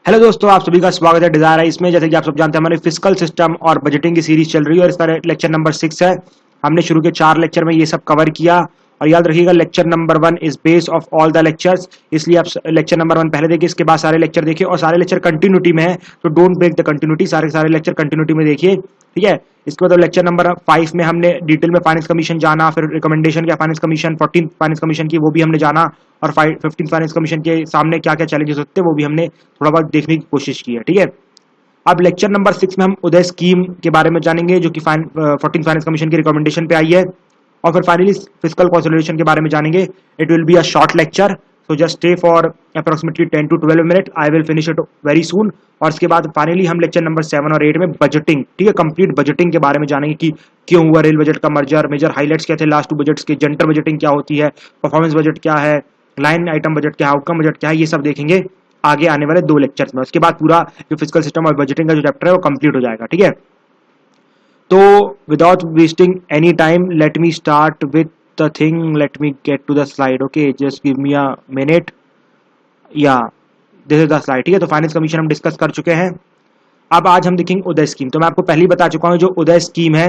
Hello दोस्तों, आप सभी का स्वागत है डिजायर है इसमें। जैसे कि आप सब जानते हैं, हमारे फिस्कल सिस्टम और बजटिंग की सीरीज चल रही है और इसका लेक्चर नंबर 6 है। हमने शुरू के 4 लेक्चर में ये सब कवर किया और याद रखिएगा lecture number 1 is base of all the lectures. इसलिए आप लेक्चर नंबर 1 पहले देखिए, इसके बाद सारे लेक्चर देखिए और सारे लेक्चर कंटिन्यूटी में है, तो डोंट ब्रेक द कंटिन्यूटी। सारे लेक्चर कंटिन्यूटी में देखिए, ठीक है। इसके बाद लेक्चर नंबर 5 में हमने डिटेल में फाइनेंस कमीशन जाना, फिर रिकमेंडेशन क्या फाइनेंस कमीशन, 14 फाइनेंस कमीशन की वो भी हमने जाना और 15 फाइनेंस कमीशन के सामने क्या क्या चैलेंजेस होते हैं वो भी हमने थोड़ा बहुत देखने की कोशिश की है, ठीक है। अब लेक्चर नंबर 6 में हम उदय स्कीम के बारे में जानेंगे जो कि 14 फाइनेंस कमीशन की रिकमेंडेशन पे आई है, और फिर फाइनली फिस्कल कंसोलिडेशन के बारे में जानेंगे। It will be a short lecture, so just stay for approximately 10 to 12 minute. I will finish it very soon. और इसके बाद फाइनली हम लेक्चर नंबर 7 और 8 में बजटिंग, ठीक है, कंप्लीट बजटिंग के बारे में जानेंगे कि क्यों हुआ रेल बजट का मर्जर, मेजर हाईलाइट्स क्या थे लास्ट 2 बजट्स के, जेंटर बजटिंग क्या होती है, परफॉर्मेंस बजट क्या है, लाइन आइटम बजट क्या है, आउटकम बजट क्या है, ये सब देखेंगे आगे आने वाले 2 लेक्चर्स में। उसके बाद पूरा जो फिस्कल सिस्टम और बजटिंग का जो चैप्टर है वो कंप्लीट हो जाएगा, ठीक है। तो without wasting any time, let me start with the thing, let me get to the slide. Okay, just give me a minute. Yeah this is the slide, ठीक है। तो फाइनेंस कमीशन हम डिस्कस कर चुके हैं। अब आज हम देखेंगे उदय स्कीम। तो मैं आपको पहले ही बता चुका हूं, जो उदय स्कीम है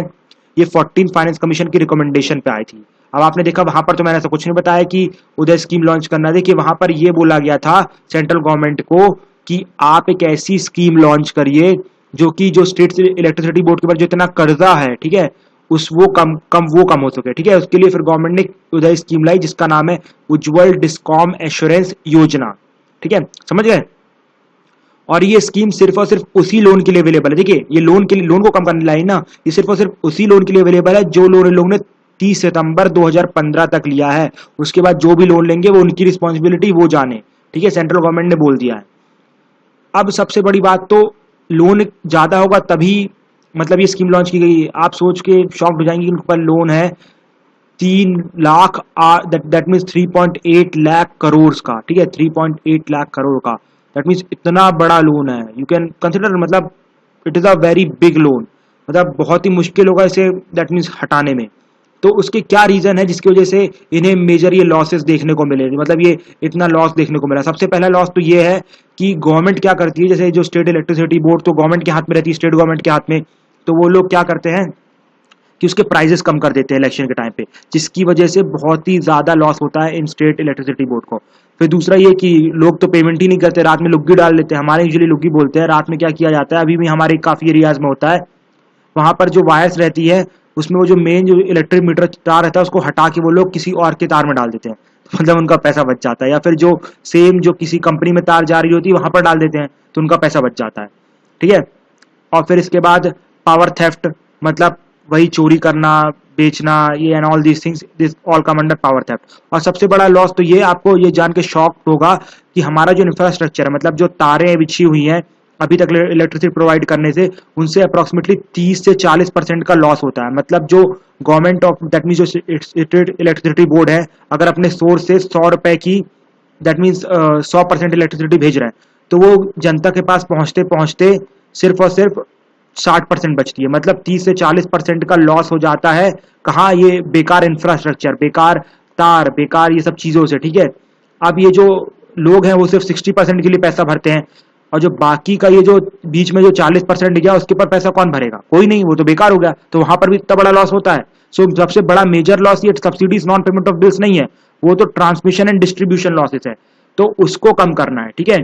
ये 14 फाइनेंस कमीशन की रिकमेंडेशन पे आई थी। अब आपने देखा वहां पर तो मैंने ऐसा कुछ नहीं बताया कि उदय स्कीम लॉन्च करना थी, कि वहां पर ये बोला गया था सेंट्रल गवर्नमेंट को कि आप एक ऐसी स्कीम लॉन्च करिए जो कि जो स्टेट इलेक्ट्रिसिटी बोर्ड के ऊपर जो इतना कर्जा है, ठीक है, उस वो कम हो सके, ठीक है। उसके लिए फिर गवर्नमेंट ने उदय स्कीम लाई जिसका नाम है उज्जवल डिस्कॉम एश्योरेंस योजना, ठीक है, समझ गए। और ये स्कीम सिर्फ और सिर्फ उसी लोन के लिए अवेलेबल है। देखिए, ये लोन के लिए, लोन को कम करने लाई ना, ये सिर्फ और सिर्फ उसी लोन के लिए अवेलेबल है जो लोन इन लोगों ने 30 सितंबर 2015 तक लिया है। उसके बाद जो भी लोन लेंगे वो उनकी रिस्पॉन्सिबिलिटी, वो जाने, ठीक है, सेंट्रल गवर्नमेंट ने बोल दिया है। अब सबसे बड़ी बात, तो लोन ज्यादा होगा तभी मतलब ये स्कीम लॉन्च की गई। आप सोच के शॉक्ड हो जाएंगे कि उनके पास लोन है 3 लाख, दैट मीन्स 3.8 लाख करोड़ का, ठीक है, 3.8 लाख करोड़ का। दैट मीन्स इतना बड़ा लोन है, यू कैन कंसिडर, मतलब it is a very big loan, मतलब बहुत ही मुश्किल होगा इसे दैट मीन्स हटाने में। तो उसके क्या रीजन है जिसकी वजह से इन्हें मेजर ये लॉसेस देखने को मिले, मतलब ये इतना लॉस देखने को मिला। सबसे पहला लॉस तो ये है कि गवर्नमेंट क्या करती है, जैसे जो स्टेट इलेक्ट्रिसिटी बोर्ड तो गवर्नमेंट के हाथ में रहती है, स्टेट गवर्नमेंट के हाथ में, तो वो लोग क्या करते हैं कि उसके प्राइजेस कम कर देते हैं इलेक्शन के टाइम पे, जिसकी वजह से बहुत ही ज्यादा लॉस होता है इन स्टेट इलेक्ट्रिसिटी बोर्ड को। फिर दूसरा ये कि लोग तो पेमेंट ही नहीं करते, रात में लुग्गी डाल लेते हैं। हमारे यूजुअली लुग्गी बोलते हैं, रात में क्या किया जाता है, अभी भी हमारे काफी एरियाज में होता है, वहां पर जो वायर्स रहती है उसमें वो जो मेन जो इलेक्ट्रिक मीटर तार रहता है उसको हटा के वो लोग किसी और के तार में डाल देते हैं, मतलब उनका पैसा बच जाता है। या फिर जो सेम जो किसी कंपनी में तार जा रही होती है वहां पर डाल देते हैं तो उनका पैसा बच जाता है, ठीक है। और फिर इसके बाद पावर थेफ्ट, मतलब वही चोरी करना, बेचना, ये and all these things, this all come under power theft. और सबसे बड़ा लॉस तो ये, आपको ये जान के शॉक होगा कि हमारा जो इंफ्रास्ट्रक्चर है, मतलब जो तारें बिछी हुई हैं अभी तक इलेक्ट्रिसिटी प्रोवाइड करने से, उनसे अप्रोक्सीमेटली 30 से 40% का लॉस होता है। मतलब जो गवर्नमेंट ऑफ दैट मीन जो स्टेट इलेक्ट्रिसिटी बोर्ड है, अगर अपने सोर्स से 100 रुपए की दैट मीन्स 100% इलेक्ट्रिसिटी भेज रहे हैं, तो वो जनता के पास पहुंचते पहुंचते सिर्फ और सिर्फ 60% बचती है। मतलब 30 से 40% का लॉस हो जाता है। कहाँ? ये बेकार इंफ्रास्ट्रक्चर, बेकार तार, बेकार ये सब चीजों से, ठीक है। अब ये जो लोग हैं वो सिर्फ 60% के लिए पैसा भरते हैं, और जो बाकी का ये जो बीच में जो 40% गया उसके ऊपर पैसा कौन भरेगा? कोई नहीं, वो तो बेकार हो गया। तो वहां पर भी इतना बड़ा लॉस होता है। सो सबसे बड़ा मेजर लॉस ये subsidies non payment of bills नहीं है, वो तो ट्रांसमिशन एंड डिस्ट्रीब्यूशन लॉसेस है, तो उसको कम करना है, ठीक है।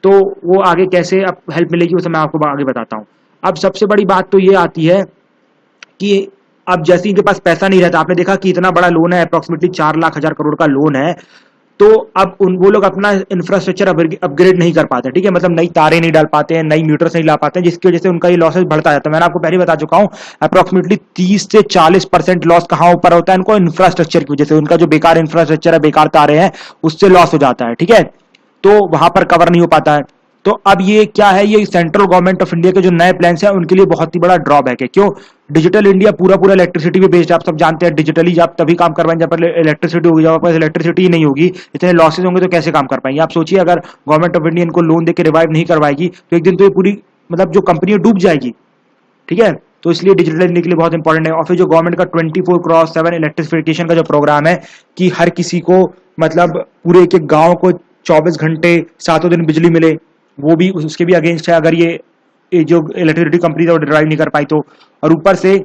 तो वो आगे कैसे अब हेल्प मिलेगी उसे मैं आपको आगे बताता हूँ। अब सबसे बड़ी बात तो ये आती है कि अब जैसे इनके पास पैसा नहीं रहता, आपने देखा कि इतना बड़ा लोन है, अप्रोक्सीमेटली 4,00,000 करोड़ का लोन है, तो अब वो लोग अपना इंफ्रास्ट्रक्चर अपग्रेड नहीं कर पाते, ठीक है, मतलब नई तारें नहीं डाल पाते हैं, नई मीटर्स नहीं ला पाते हैं, जिसकी वजह से उनका ये लॉसेस बढ़ता जाता है। मैंने आपको पहले बता चुका हूं, अप्रोक्सीमेटली 30 से 40% लॉस कहां ऊपर होता है इनको? इंफ्रास्ट्रक्चर की वजह से। उनका जो बेकार इंफ्रास्ट्रक्चर है, बेकार तारे हैं, उससे लॉस हो जाता है, ठीक है, तो वहां पर कवर नहीं हो पाता है। तो अब ये क्या है, ये सेंट्रल गवर्नमेंट ऑफ इंडिया के जो नए प्लान्स हैं उनके लिए बहुत ही बड़ा ड्रॉबैक है। क्यों? डिजिटल इंडिया पूरा पूरा इलेक्ट्रिसिटी पे बेस्ड है, आप सब जानते हैं। डिजिटली आप तभी काम कर पाएंगे जब पर इलेक्ट्रिसिटी होगी, जब पास इलेक्ट्रिसिटी ही नहीं होगी, इतने लॉसेज होंगे तो कैसे काम कर पाएंगे? आप सोचिए, अगर गवर्नमेंट ऑफ इंडिया इनको लोन देकर रिवाइव नहीं करवाएगी तो एक दिन तो ये पूरी मतलब जो कंपनी डूब जाएगी, ठीक है। तो इसलिए डिजिटल इंडिया के लिए बहुत इंपॉर्टेंट है। और फिर जो गवर्नमेंट का 24/7 इलेक्ट्रिफिकेशन का जो प्रोग्राम है कि हर किसी को मतलब पूरे एक गांव को 24 घंटे 7 दिन बिजली मिले, वो भी उसके भी अगेंस्ट है, अगर ये जो इलेक्ट्रिसिटी कंपनी है वो ड्राइव नहीं कर पाई तो। और ऊपर से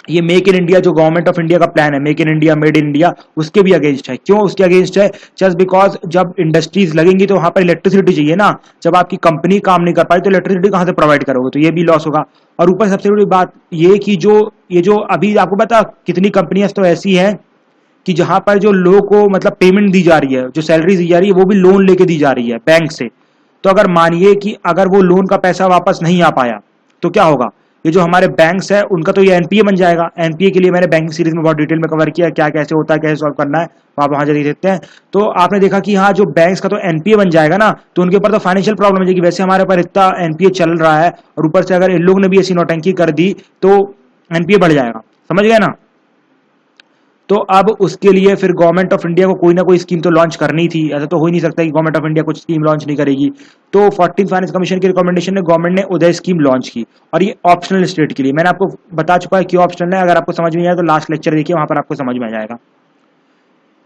ये मेक इन इंडिया जो गवर्नमेंट ऑफ इंडिया का प्लान है, make in India made in India, उसके भी अगेंस्ट है। क्यों उसके अगेंस्ट है? जस्ट बिकॉज जब इंडस्ट्रीज लगेंगी तो वहां पर इलेक्ट्रिसिटी चाहिए ना, जब आपकी कंपनी काम नहीं कर पाई तो इलेक्ट्रिसिटी कहां से प्रोवाइड करोगे, तो ये भी लॉस होगा। और ऊपर सबसे बड़ी बात ये कि जो अभी आपको पता कितनी कंपनियां तो ऐसी हैं कि जहां पर जो लोगों को मतलब पेमेंट दी जा रही है, जो सैलरी दी जा रही है, वो भी लोन लेके दी जा रही है बैंक से। तो अगर मानिए कि अगर वो लोन का पैसा वापस नहीं आ पाया तो क्या होगा? ये जो हमारे बैंक्स है उनका तो ये एनपीए बन जाएगा। एनपीए के लिए मैंने बैंकिंग सीरीज में बहुत डिटेल में कवर किया, क्या कैसे होता है, कैसे सॉल्व करना है, आप वहां जाके देखते हैं। तो आपने देखा कि हाँ, जो बैंक्स का तो एनपीए बन जाएगा ना, तो उनके ऊपर तो फाइनेंशियल प्रॉब्लम हो जाएगी। वैसे हमारे ऊपर इतना एनपीए चल रहा है और ऊपर से अगर इन लोग ने भी ऐसी नौटंकी कर दी तो एनपीए बढ़ जाएगा, समझ गए ना। तो अब उसके लिए फिर गवर्नमेंट ऑफ इंडिया को कोई ना कोई स्कीम तो लॉन्च करनी थी। ऐसा तो हो ही नहीं सकता कि गवर्नमेंट ऑफ इंडिया कुछ स्कीम लॉन्च नहीं करेगी। तो 14th फाइनेंस कमीशन की रिकमेंडेशन ने गवर्नमेंट ने उदय स्कीम लॉन्च की, और ये ऑप्शनल स्टेट के लिए। मैंने आपको बता चुका है कि ऑप्शनल है, अगर आपको समझ में नहीं आया तो लास्ट लेक्चर देखिए, वहां पर आपको समझ में आ जाएगा।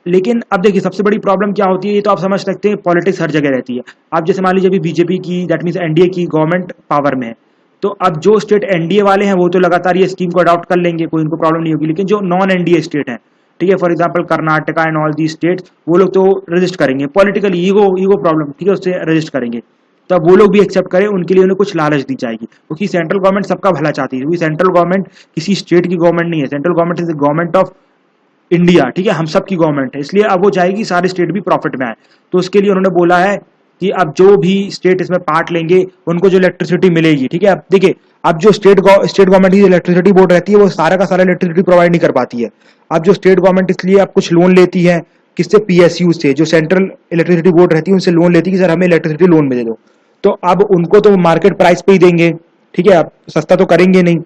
लेकिन अब देखिए सबसे बड़ी प्रॉब्लम क्या होती है, ये तो आप समझ सकते हैं, पॉलिटिक्स हर जगह रहती है। आप जैसे मान लीजिए अभी बीजेपी की, दैट मीन्स एनडीए की गवर्नमेंट पावर में है, तो अब जो स्टेट एनडीए वाले हैं वो तो लगातार ये स्कीम को अडॉप्ट कर लेंगे, कोई उनको प्रॉब्लम नहीं होगी। लेकिन जो नॉन एनडीए स्टेट है, ठीक है, for example Karnataka and all the states, वो लोग तो रजिस्ट करेंगे पॉलिटिकली, ईगो प्रॉब्लम, ठीक है, उससे रजिस्ट करेंगे। तो अब वो लोग भी एक्सेप्ट करें, उनके लिए उन्हें कुछ लालच दी जाएगी, क्योंकि सेंट्रल गवर्नमेंट सबका भला चाहती है। क्योंकि सेंट्रल गवर्नमेंट किसी स्टेट की गवर्नमेंट नहीं है, central government is the government of India, ठीक है, हम सब की गवर्नमेंट है। इसलिए अब वो चाहेगी सारे स्टेट भी प्रॉफिट में आए। तो उसके लिए उन्होंने बोला है कि अब जो भी स्टेट इसमें पार्ट लेंगे उनको जो इलेक्ट्रिसिटी मिलेगी, ठीक है। अब देखिए, अब जो स्टेट गवर्नमेंट की इलेक्ट्रिसिटी बोर्ड रहती है वो सारा का सारा इलेक्ट्रिसिटी प्रोवाइड नहीं कर पाती है। अब जो स्टेट गवर्नमेंट इसलिए अब कुछ लोन लेती है, किससे? पीएसयू से, जो सेंट्रल इलेक्ट्रिसिटी बोर्ड रहती है उनसे लोन लेती है कि सर हमें इलेक्ट्रिसिटी लोन में दे दो। तो अब उनको तो मार्केट प्राइस पे ही देंगे, ठीक है, अब सस्ता तो करेंगे नहीं।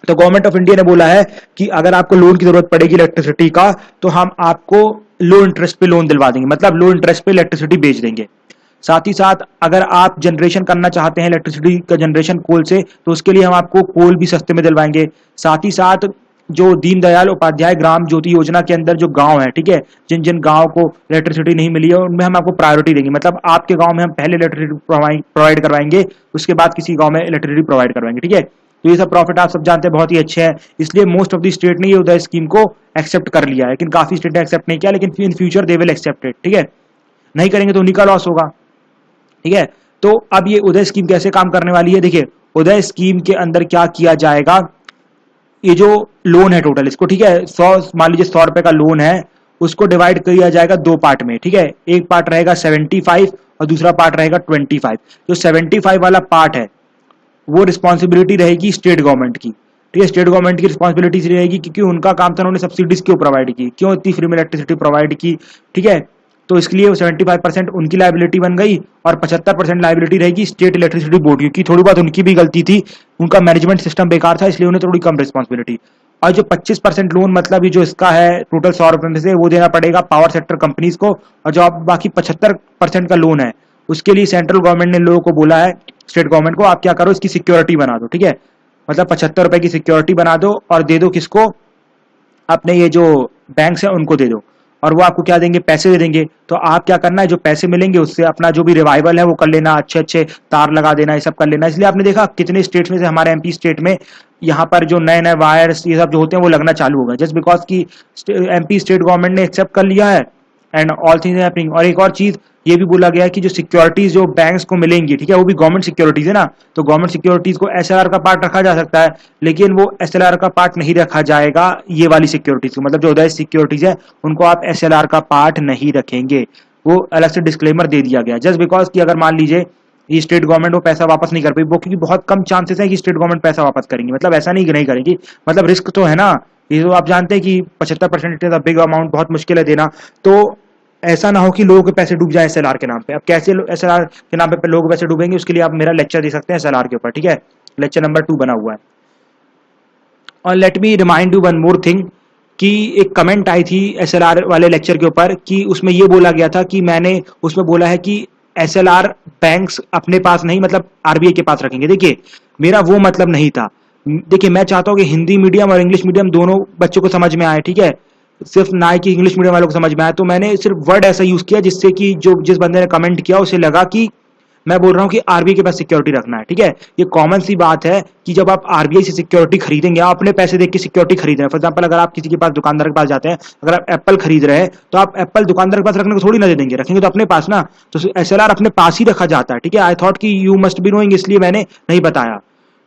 तो गवर्नमेंट ऑफ इंडिया ने बोला है कि अगर आपको लोन की जरूरत पड़ेगी इलेक्ट्रिसिटी का, तो हम आपको लो इंटरेस्ट पे लोन दिलवा देंगे, मतलब लो इंटरेस्ट पे इलेक्ट्रिसिटी बेच देंगे। साथ ही साथ अगर आप जनरेशन करना चाहते हैं इलेक्ट्रिसिटी का जनरेशन कोल से, तो उसके लिए हम आपको कोल भी सस्ते में दिलवाएंगे। साथ ही साथ जो दीनदयाल उपाध्याय ग्राम ज्योति योजना के अंदर जो गांव है, ठीक है, जिन जिन गांव को इलेक्ट्रिसिटी नहीं मिली है उनमें हम आपको प्रायोरिटी देंगे। मतलब आपके गांव में हम पहले इलेक्ट्रिसिटी प्रोवाइड करवाएंगे, उसके बाद किसी गांव में इलेक्ट्रिसिटी प्रोवाइड करवाएंगे, ठीक है। तो ये सब प्रॉफिट आप सब जानते हैं बहुत ही अच्छे हैं, इसलिए मोस्ट ऑफ द स्टेट ने ये उदय स्कीम को एक्सेप्ट कर लिया है। लेकिन काफी स्टेट ने एक्सेप्ट नहीं किया, लेकिन in future they will accept it, ठीक है। नहीं करेंगे तो उन्हीं का लॉस होगा, ठीक है। तो अब ये उदय स्कीम कैसे काम करने वाली है, देखिए उदय स्कीम के अंदर क्या किया जाएगा। ये जो लोन है टोटल इसको, ठीक है, 100 मान लीजिए 100 रुपए का लोन है, उसको डिवाइड किया जाएगा दो पार्ट में, ठीक है। एक पार्ट रहेगा 75 और दूसरा पार्ट रहेगा 25। जो 75 वाला पार्ट है वो रिस्पॉन्सिबिलिटी रहेगी स्टेट गवर्नमेंट की, ठीक है। स्टेट गवर्नमेंट की रिस्पॉन्सिबिलिटी रहेगी क्योंकि उनका काम था, उन्होंने सब्सिडीज क्यों प्रोवाइड की, क्यों इतनी फ्री में इलेक्ट्रिसिटी प्रोवाइड की, ठीक है। तो इसके लिए 75% उनकी लाइबिलिटी बन गई और 75% लाइबिलिटी रहेगी स्टेट इलेक्ट्रिसिटी बोर्ड की, क्योंकि थोड़ी बात उनकी भी गलती थी, उनका मैनेजमेंट सिस्टम बेकार था, इसलिए उन्हें थोड़ी कम रिस्पॉन्सिबिलिटी। और जो 25% लोन, मतलब ये जो इसका है टोटल 100 रुपए में से, वो देना पड़ेगा पावर सेक्टर कंपनीज को। और जो आप बाकी 75% का लोन है उसके लिए सेंट्रल गवर्नमेंट ने लोगों को बोला है, स्टेट गवर्नमेंट को, आप क्या करो इसकी सिक्योरिटी बना दो, ठीक है। मतलब 75 रुपए की सिक्योरिटी बना दो और दे दो किसको? अपने ये जो बैंक्स है उनको दे दो, और वो आपको क्या देंगे? पैसे दे देंगे। तो आप क्या करना है, जो पैसे मिलेंगे उससे अपना जो भी रिवाइवल है वो कर लेना, अच्छे अच्छे तार लगा देना, ये सब कर लेना। इसलिए आपने देखा कितने स्टेट्स में से, हमारे एमपी स्टेट में यहाँ पर जो नए नए वायर्स ये सब जो होते हैं वो लगना चालू हो गए, जस्ट बिकॉज की एमपी स्टेट गवर्नमेंट ने एक्सेप्ट कर लिया है एंड ऑल थिंग्स हैपनिंग। और एक और चीज ये भी बोला गया है कि जो सिक्योरिटीज जो बैंक्स को मिलेंगी, ठीक है, वो भी गवर्नमेंट सिक्योरिटीज है ना, तो गवर्नमेंट सिक्योरिटीज को एसएलआर का पार्ट रखा जा सकता है, लेकिन वो एसएलआर का पार्ट नहीं रखा जाएगा ये वाली सिक्योरिटीज को। मतलब जो उदय सिक्योरिटीज है उनको आप एसएलआर का पार्ट नहीं रखेंगे, वो अलग से डिस्क्लेमर दे दिया गया, जस्ट बिकॉज कि अगर मान लीजिए ये स्टेट गवर्नमेंट वो पैसा वापस नहीं कर पाई, वो क्योंकि बहुत कम चांसेस है कि स्टेट गवर्नमेंट पैसा वापस करेंगी, मतलब ऐसा नहीं कि नहीं करेगी, मतलब रिस्क तो है ना। ये तो आप जानते हैं कि 75% इज अ बिग अमाउंट, बहुत मुश्किल है देना। तो ऐसा ना हो कि लोगों के पैसे डूब जाए एसएलआर के नाम पे। अब कैसे एसएलआर के नाम पे लोगों के पैसे डूबेंगे, उसके लिए आप मेरा लेक्चर दे सकते हैं एसएलआर के ऊपर, ठीक है, लेक्चर नंबर 2 बना हुआ है। और let me remind you one more thing कि एक कमेंट आई थी एसएलआर वाले लेक्चर के ऊपर कि उसमें ये बोला गया था कि मैंने उसमें बोला है कि एसएलआर बैंक्स अपने पास नहीं, मतलब आरबीआई के पास रखेंगे। देखिए मेरा वो मतलब नहीं था। देखिए मैं चाहता हूँ कि हिंदी मीडियम और इंग्लिश मीडियम दोनों बच्चों को समझ में आए, ठीक है, सिर्फ ना कि इंग्लिश मीडियम वालों को समझ में आए। तो मैंने सिर्फ वर्ड ऐसा यूज किया जिससे कि जो जिस बंदे ने कमेंट किया उसे लगा कि मैं बोल रहा हूँ कि आरबीआई के पास सिक्योरिटी रखना है, ठीक है। ये कॉमन सी बात है कि जब आप आरबीआई से सिक्योरिटी खरीदेंगे, आप अपने पैसे देख के सिक्योरिटी खरीद रहे हैं। फॉर एग्जाम्पल अगर आप किसी के पास दुकानदार के पास जाते हैं, अगर आप एप्पल खरीद रहे हैं तो आप एप्पल दुकानदार के पास रखने को थोड़ी ना दे देंगे, रखेंगे तो अपने पास ना। तो एसएलआर अपने पास ही रखा जाता है, ठीक है। आई थॉट कि यू मस्ट बी नोइंग, इसलिए मैंने नहीं बताया,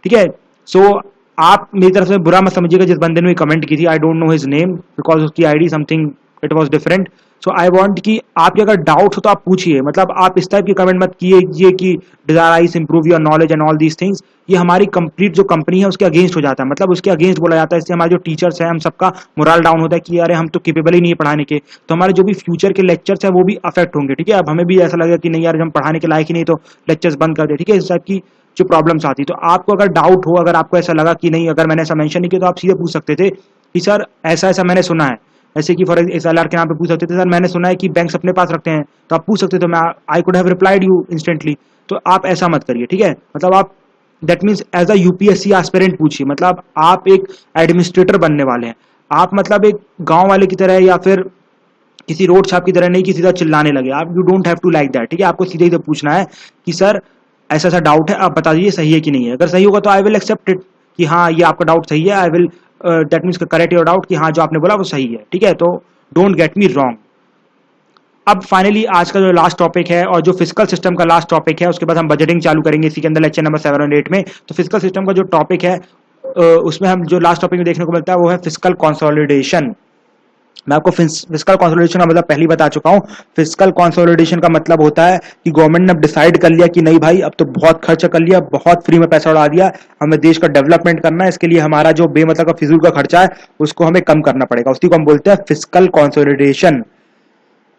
ठीक है। सो आप मेरी तरफ से बुरा मत समझिएगा जिस बंदे ने कमेंट की थी, I don't know his name because उसकी ID something it was different. So I want कि आपके अगर डाउट हो तो आप पूछिए, मतलब आप इस टाइप की कमेंट मत कीजिए कि desire ice improve your knowledge and all these things. ये हमारी कंप्लीट जो कंपनी है उसके अगेंस्ट हो जाता है, मतलब उसके अगेंस्ट बोला जाता है। इससे हमारे जो टीचर्स हैं हम सबका मोरल डाउन होता है कि अरे हम तो केपेबल ही नहीं है पढ़ाने के, तो हमारे जो भी फ्यूचर के लेक्चर्स है वो भी अफेक्ट होंगे, ठीक है। अब हमें भी ऐसा लगेगा कि नहीं यार हम पढ़ाने के लायक ही नहीं, तो लेक्चर्स बंद कर दे, ठीक है। इस टाइप की जो प्रॉब्लम्स आती, तो आपको अगर डाउट हो, अगर आपको ऐसा लगा कि नहीं अगर मैंने ऐसा मेंशन नहीं किया, तो आप सीधे पूछ सकते थे कि सर ऐसा ऐसा मैंने सुना है, ऐसे कि फॉर एसएलआर के नाम पे पूछ सकते थे, सर मैंने सुना है कि बैंक्स अपने पास रखते हैं, तो आप पूछ सकते थे, मैं I could have replied you instantly. तो आप ऐसा मत करिए, ठीक है। मतलब आप that means as a UPSC aspirant पूछिए, मतलब आप एक एडमिनिस्ट्रेटर बनने वाले हैं, आप मतलब एक गांव वाले की तरह या फिर किसी रोड छाप की तरह नहीं कि सीधा चिल्लाने लगे आप। You don't have to like that, ठीक है। आपको सीधे सीधे पूछना है कि सर ऐसा ऐसा डाउट है, आप बता दीजिए सही है कि नहीं है। अगर सही होगा तो आई विल एक्सेप्ट इट कि हाँ ये आपका डाउट सही है, I will that means correct your doubt कि हाँ जो आपने बोला वो सही है, ठीक है। तो डोंट गेट मी रॉन्ग। अब फाइनली आज का जो लास्ट टॉपिक है और जो फिजिकल सिस्टम का लास्ट टॉपिक है, उसके बाद हम बजटिंग चालू करेंगे इसी के अंदर लेक्चर नंबर 7 और 8 में। तो फिजिकल सिस्टम का जो टॉपिक है उसमें हम जो लास्ट टॉपिक में देखने को मिलता है वो है फिजिकल कंसोलिडेशन। मैं आपको फिजिकल कंसोलिडेशन का मतलब पहले ही बता चुका हूं। फिजिकल कंसोलिडेशन का मतलब होता है कि गवर्नमेंट ने अब डिसाइड कर लिया कि नहीं भाई अब तो बहुत खर्च कर लिया, बहुत फ्री में पैसा उड़ा दिया, हमें देश का डेवलपमेंट करना है, इसके लिए हमारा जो बेमतलब का फिजूल का खर्चा है उसको हमें कम करना पड़ेगा, उसी को हम बोलते हैं फिजिकल कंसोलिडेशन।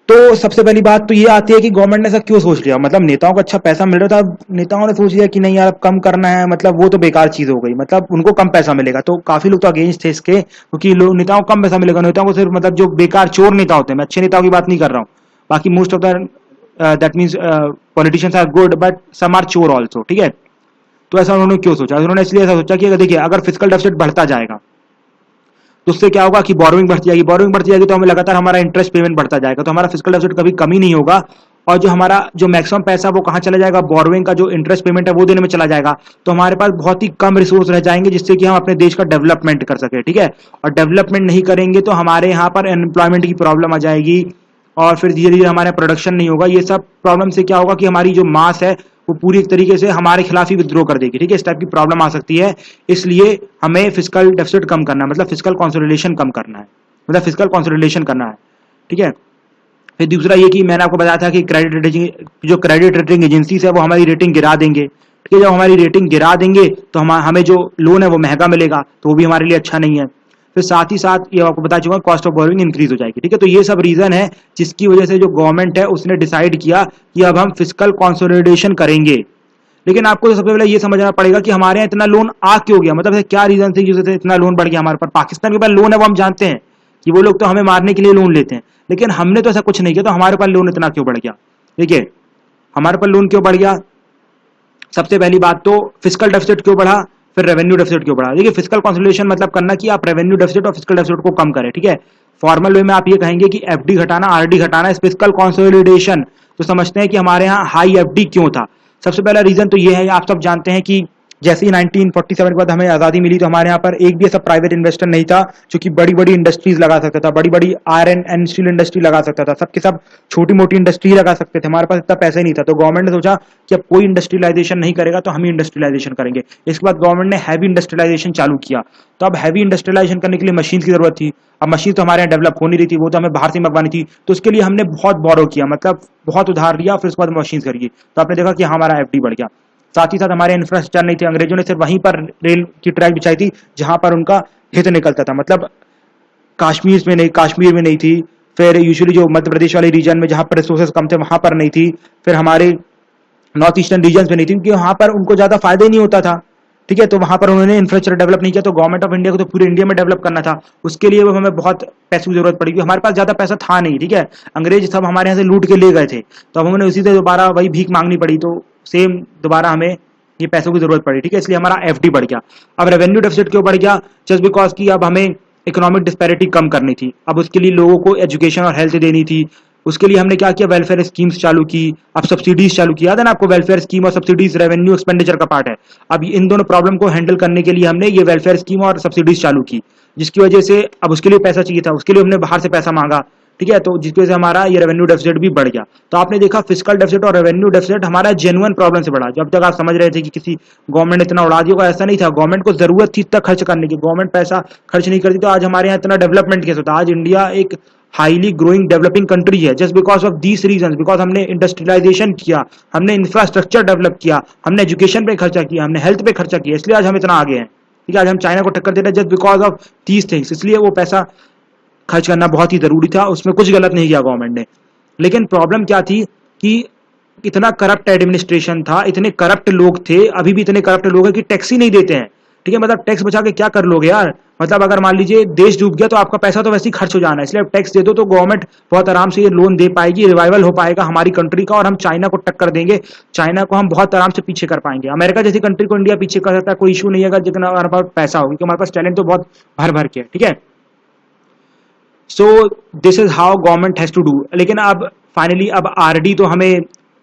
तो सबसे पहली बात तो ये आती है कि गवर्नमेंट ने ऐसा क्यों सोच लिया, मतलब नेताओं को अच्छा पैसा मिल रहा था, नेताओं ने सोच लिया कि नहीं यार अब कम करना है, मतलब वो तो बेकार चीज हो गई, मतलब उनको कम पैसा मिलेगा। तो काफी लोग तो अगेंस्ट थे इसके, क्योंकि लोग नेताओं को कम पैसा मिलेगा, नेताओं को सिर्फ मतलब जो बेकार चोर नेता होते हैं, मैं अच्छे नेताओं की बात नहीं कर रहा हूँ, बाकी most of the that means politicians are good but some are चोर ऑल्सो, ठीक है। तो ऐसा उन्होंने क्यों सोचा, उन्होंने इसलिए ऐसा सोचा कि देखिए अगर फिजिकल डेफिसिट बढ़ता जाएगा तो उससे क्या होगा कि बोरोइंग बढ़ती जाएगी, बोरोइंग बढ़ती जाएगी तो हमें लगातार हमारा इंटरेस्ट पेमेंट बढ़ता जाएगा, तो हमारा फिजिकल डेफिसिट कभी कमी नहीं होगा, और जो हमारा जो मैक्सिमम पैसा वो कहाँ चला जाएगा, बोरोइंग का जो इंटरेस्ट पेमेंट है वो देने में चला जाएगा। तो हमारे पास बहुत ही कम रिसोर्स रह जाएंगे जिससे कि हम अपने देश का डेवलपमेंट कर सके, ठीक है। और डेवलपमेंट नहीं करेंगे तो हमारे यहाँ पर अनएम्प्लॉयमेंट की प्रॉब्लम आ जाएगी, और फिर धीरे धीरे हमारा प्रोडक्शन नहीं होगा। ये सब प्रॉब्लम से क्या होगा कि हमारी जो मास है वो पूरी तरीके से हमारे खिलाफ ही विद्रोह कर देगी, ठीक है। इस टाइप की प्रॉब्लम आ सकती है, इसलिए हमें फिजिकल डेफिसिट कम करना है, मतलब फिजिकल कंसोलिडेशन कम करना है, मतलब फिजिकल कंसोलिडेशन करना है, ठीक है। फिर दूसरा ये कि मैंने आपको बताया था कि क्रेडिट रेटिंग जो क्रेडिट रेटिंग एजेंसीज है वो हमारी रेटिंग गिरा देंगे, ठीक है। जब हमारी रेटिंग गिरा देंगे तो हमें जो लोन है वो महंगा मिलेगा, तो वो भी हमारे लिए अच्छा नहीं है। फिर साथ ही साथ ये आपको बता चुका कॉस्ट ऑफ बोरोइंग इंक्रीज हो जाएगी, ठीक है। तो ये सब रीजन है जिसकी वजह से जो गवर्नमेंट है उसने डिसाइड किया कि अब हम फिजिकल कंसोलिडेशन करेंगे। लेकिन आपको तो सबसे पहले ये समझना पड़ेगा कि हमारे यहाँ इतना लोन आ क्यों गया, मतलब क्या रीजन से जिससे इतना लोन बढ़ गया हमारे पास। पाकिस्तान के पास लोन है वो हम जानते हैं कि वो लोग तो हमें मारने के लिए लोन लेते हैं, लेकिन हमने तो ऐसा कुछ नहीं किया, तो हमारे पास लोन इतना क्यों बढ़ गया। देखिए हमारे पास लोन क्यों बढ़ गया, सबसे पहली बात तो फिजिकल डेफिसिट क्यों बढ़ा, फिर रेवेन्यू डेफिसिट क्यों बढ़ा। देखिए फिजिकल कंसोलिडेशन मतलब करना कि आप रेवेन्यू डेफिसिट और फिजिकल डेफिसिट को कम करें, ठीक है। फॉर्मल वे में आप ये कहेंगे कि एफडी घटाना आरडी घटाना इस फिजिकल कंसोलिडेशन। तो समझते हैं कि हमारे यहाँ हाई एफडी क्यों था। सबसे पहला रीजन तो ये है, आप सब जानते हैं कि जैसे ही 1947 के बाद हमें आजादी मिली तो हमारे यहाँ पर एक भी ऐसा प्राइवेट इन्वेस्टर नहीं था जो कि बड़ी बड़ी इंडस्ट्रीज लगा सकता था, बड़ी बड़ी आयरन एंड स्टील इंडस्ट्री लगा सकता था, सबके सब छोटी मोटी इंडस्ट्री लगा सकते थे, हमारे पास इतना पैसा ही नहीं था। तो गवर्नमेंट ने सोचा कि अब कोई इंडस्ट्रियलाइजेशन नहीं करेगा तो हम ही इंडस्ट्रियलाइजेशन करेंगे। इसके बाद गवर्नमेंट ने हैवी इंडस्ट्रियलाइजेशन चालू किया, तो अब हैवी इंडस्ट्रियलाइजेशन करने के लिए मशीन की जरूरत थी। अब मशीन तो हमारे यहाँ डेवलप हो नहीं रही थी, वो तो हमें बाहर से मंगवानी थी, तो उसके लिए हमने बहुत बोरो किया, मतलब बहुत उधार लिया, फिर उसके बाद मशीन खरीदी। तो आपने देखा कि हमारा एफडी बढ़ गया। साथ ही साथ हमारे इंफ्रास्ट्रक्चर नहीं थे, अंग्रेजों ने सिर्फ वहीं पर रेल की ट्रैक बिछाई थी जहां पर उनका हित निकलता था, मतलब कश्मीर में नहीं थी, फिर यूजुअली जो मध्य प्रदेश वाले रीजन में जहां पर रिसोर्सेज कम थे वहां पर नहीं थी, फिर हमारे नॉर्थ ईस्टर्न रीजन में नहीं थी, क्योंकि वहां पर उनको ज्यादा फायदा ही नहीं होता था, ठीक है। तो वहां पर उन्होंने इंफ्रास्ट्रक्चर डेवलप नहीं किया। तो गवर्नमेंट ऑफ इंडिया को तो पूरे इंडिया में डेवलप करना था, उसके लिए हमें बहुत पैसे की जरूरत पड़ी, क्योंकि हमारे पास ज्यादा पैसा था नहीं, ठीक है। अंग्रेज सब हमारे यहाँ से लूट के ले गए थे, तो अब हमें उसी से दोबारा वही भीख मांगनी पड़ी, तो सेम दोबारा हमें ये पैसों की जरूरत पड़ी, ठीक है। इसलिए हमारा एफडी बढ़ गया। अब रेवेन्यू डेफिसिट क्यों बढ़ गया, जस्ट बिकॉज की अब हमें इकोनॉमिक डिस्पैरिटी कम करनी थी, अब उसके लिए लोगों को एजुकेशन और हेल्थ देनी थी, उसके लिए हमने क्या किया, वेलफेयर स्कीम्स चालू की, अब सब्सिडीज चालू की। याद है ना आपको, वेलफेयर स्कीम और सब्सिडीज रेवेन्यू एक्सपेंडिचर का पार्ट है। अब इन दोनों प्रॉब्लम को हैंडल करने के लिए हमने ये वेलफेयर स्कीम और सब्सिडीज चालू की, जिसकी वजह से अब उसके लिए पैसा चाहिए था, उसके लिए हमने बाहर से पैसा मांगा, ठीक है, तो जिसकी वजह से हमारा ये रेवेन्यू डेफिसिट भी बढ़ गया। तो आपने देखा फिस्कल डेफिसिट और रेवेन्यू डेफिसिट हमारा जेन्युइन प्रॉब्लम से बढ़ा। जब तक आप समझ रहे थे कि किसी गवर्नमेंट ने इतना उड़ा दिया होगा, ऐसा नहीं था, गवर्नमेंट को जरूरत थी इतना खर्च करने की, गवर्नमेंट पैसा खर्च नहीं करती तो आज हमारे यहाँ इतना डेवलपमेंट कैसे होता। आज इंडिया एक हाईली ग्रोइंग डेवलपिंग कंट्री है just because of these reason, because हमने इंडस्ट्रियलाइजेशन किया, हमने इंफ्रास्ट्रक्चर डेवलप किया, हमने एजुकेशन पे खर्चा किया, हमने हेल्थ पे खर्चा किया, इसलिए आज हम इतना आगे हैं। ठीक है, आज हम चाइना को टक्कर दे रहे हैं just because of these things, इसलिए वो पैसा खर्च करना बहुत ही जरूरी था, उसमें कुछ गलत नहीं किया गवर्नमेंट ने। लेकिन प्रॉब्लम क्या थी कि इतना करप्ट एडमिनिस्ट्रेशन था, इतने करप्ट लोग थे, अभी भी इतने करप्ट लोग हैं कि टैक्स ही नहीं देते हैं। ठीक है, मतलब टैक्स बचा के क्या कर लोगे यार, मतलब अगर मान लीजिए देश डूब गया तो आपका पैसा तो वैसे ही खर्च हो जाना है, इसलिए अब टैक्स दे दो तो गवर्नमेंट बहुत आराम से ये लोन दे पाएगी, रिवाइवल हो पाएगा हमारी कंट्री का और हम चाइना को टक्कर देंगे, चाइना को हम बहुत आराम से पीछे कर पाएंगे। अमेरिका जैसी कंट्री को इंडिया पीछे कर सकता है, कोई इशू नहीं है अगर जितना हमारे पास पैसा हो, क्योंकि हमारे पास टैलेंट तो बहुत भर भर के है। ठीक है, so this is how government has to do. लेकिन अब फाइनली अब आरडी तो हमें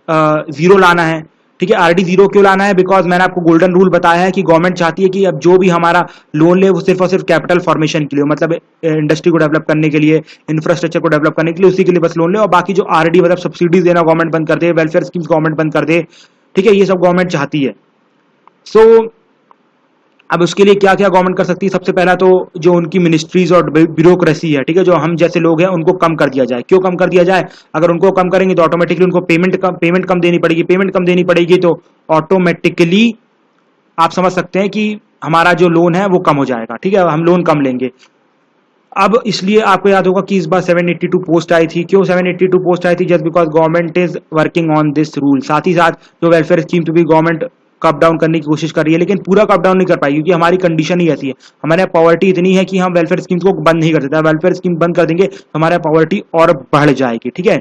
जीरो लाना है। ठीक है, आरडी जीरो क्यों लाना है, बिकॉज मैंने आपको गोल्डन रूल बताया है कि गवर्नमेंट चाहती है कि अब जो भी हमारा लोन ले वो सिर्फ और सिर्फ कैपिटल फॉर्मेशन के लिए, मतलब इंडस्ट्री को डेवलप करने के लिए, इंफ्रास्ट्रक्चर को डेवलप करने के लिए, उसी के लिए बस लोन ले, और बाकी जो आरडी मतलब सब्सिडीज देना गवर्नमेंट बंद कर दे, वेलफेयर स्कीम्स गवर्नमेंट बंद कर दे। ठीक है, ये सब गवर्नमेंट चाहती है। सो अब उसके लिए क्या क्या गवर्नमेंट कर सकती है, सबसे पहला तो जो उनकी मिनिस्ट्रीज और ब्यूरोक्रेसी है, ठीक है, जो हम जैसे लोग हैं उनको कम कर दिया जाए। क्यों कम कर दिया जाए, अगर उनको कम करेंगे तो ऑटोमेटिकली उनको पेमेंट कम देनी पड़ेगी, पेमेंट कम देनी पड़ेगी तो ऑटोमेटिकली आप समझ सकते हैं कि हमारा जो लोन है वो कम हो जाएगा। ठीक है, हम लोन कम लेंगे। अब इसलिए आपको याद होगा कि इस बार 782 पोस्ट आई थी। क्यों 782 पोस्ट आई थी, just because government is working on this rule. साथ ही साथ जो वेलफेयर स्कीम तो भी गवर्नमेंट कट डाउन करने की कोशिश कर रही है, लेकिन पूरा कट डाउन नहीं कर पाई क्योंकि हमारी कंडीशन ही ऐसी है, हमारे यहाँ पॉवर्टी इतनी है कि हम वेलफेयर स्कीम को बंद नहीं कर सकते। वेलफेयर स्कीम बंद कर देंगे तो हमारे यहाँ पॉवर्टी और बढ़ जाएगी। ठीक है,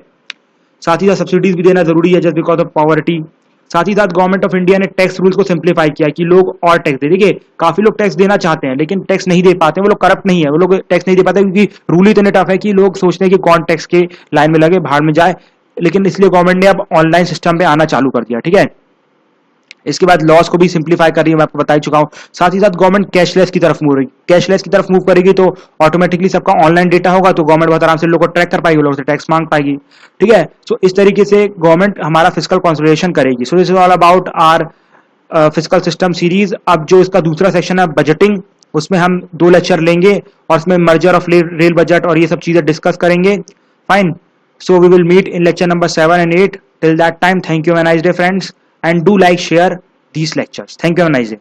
साथ ही साथ सब्सिडीज भी देना जरूरी है जस्ट बिकॉज ऑफ पॉवर्टी। साथ ही साथ गवर्नमेंट ऑफ इंडिया ने टैक्स रूल्स को सिंप्लीफाई किया कि लोग और टैक्स दे। देखिए काफी लोग टैक्स देना चाहते हैं लेकिन टैक्स नहीं दे पाते, वो लोग करप्ट नहीं है, वो लोग टैक्स नहीं दे पाते क्योंकि रूल ही इतने टफ है कि लोग सोचते हैं कि कौन टैक्स के लाइन में लगे भाड़ में जाए। लेकिन इसलिए गवर्नमेंट ने अब ऑनलाइन सिस्टम पे आना चालू कर दिया। ठीक है, इसके बाद लॉस को भी सिंप्लीफाई कर रही है, मैं आपको बता ही चुका हूं। साथ ही साथ गवर्नमेंट कैशलेस की तरफ मूव रही, कैशलेस की तरफ मूव करेगी तो ऑटोमेटिकली सबका ऑनलाइन डेटा होगा तो गवर्नमेंट बहुत आराम से लोगों को ट्रैक कर पाएगी, लोगों से टैक्स मांग पाएगी। ठीक है, सो इस तरीके से गवर्नमेंट हमारा फिस्कल कंसोलिडेशन करेगी। So this is all about our fiscal system series. अब जो इसका दूसरा सेक्शन है बजटिंग, उसमें हम 2 लेक्चर लेंगे और उसमें मर्जर ऑफ रेल बजट और ये सब चीजें डिस्कस करेंगे। Fine, so we will meet in lecture number 7 and 8. Till that time, thank you, have a nice day friends, and do like, share these lectures. Thank you, have a nice day.